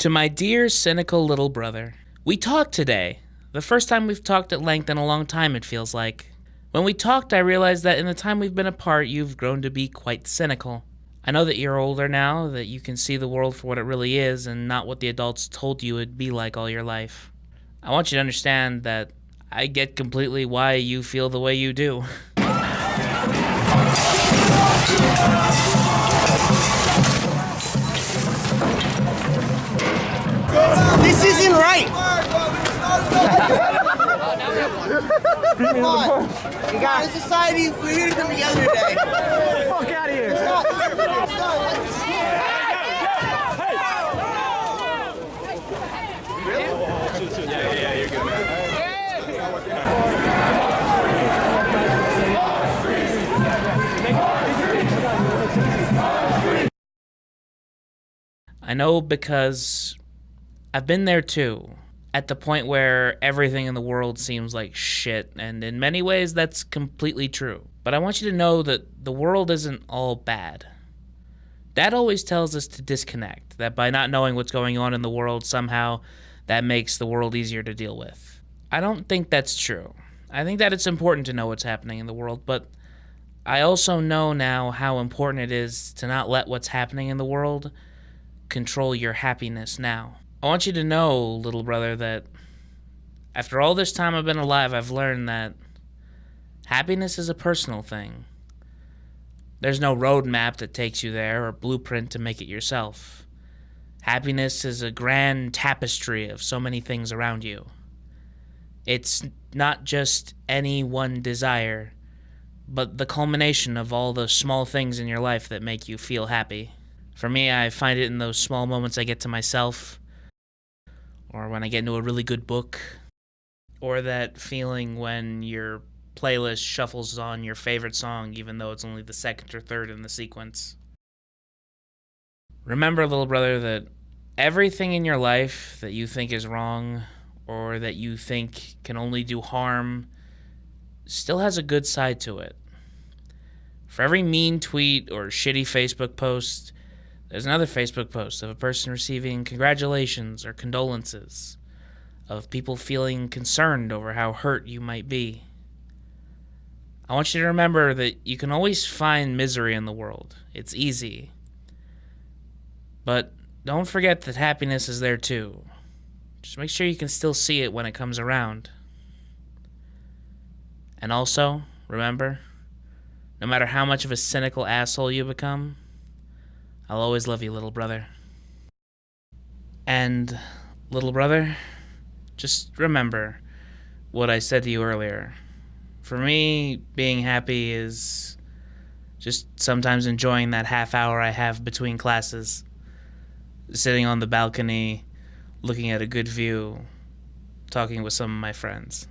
To my dear cynical little brother, we talked today. The first time we've talked at length in a long time, it feels like. When we talked, I realized that in the time we've been apart, you've grown to be quite cynical. I know that you're older now, that you can see the world for what it really is and not what the adults told you it'd be like all your life. I want you to understand that I get completely why you feel the way you do. This isn't right! Come on! You got in society, we're here to come together today. Fuck out of here! Stop! Yeah, you're good, man. I know because I've been there too, at the point where everything in the world seems like shit, and in many ways that's completely true. But I want you to know that the world isn't all bad. Dad always tells us to disconnect, that by not knowing what's going on in the world, somehow that makes the world easier to deal with. I don't think that's true. I think that it's important to know what's happening in the world, but I also know now how important it is to not let what's happening in the world control your happiness now. I want you to know, little brother, that after all this time I've been alive, I've learned that happiness is a personal thing. There's no roadmap that takes you there or blueprint to make it yourself. Happiness is a grand tapestry of so many things around you. It's not just any one desire, but the culmination of all the small things in your life that make you feel happy. For me, I find it in those small moments I get to myself, or when I get into a really good book, or that feeling when your playlist shuffles on your favorite song even though it's only the second or third in the sequence. Remember, little brother, that everything in your life that you think is wrong or that you think can only do harm still has a good side to it. For every mean tweet or shitty Facebook post, there's another Facebook post of a person receiving congratulations or condolences, of people feeling concerned over how hurt you might be. I want you to remember that you can always find misery in the world. It's easy. But don't forget that happiness is there too. Just make sure you can still see it when it comes around. And also, remember, no matter how much of a cynical asshole you become, I'll always love you, little brother. And, little brother, just remember what I said to you earlier. For me, being happy is just sometimes enjoying that half hour I have between classes, sitting on the balcony, looking at a good view, talking with some of my friends.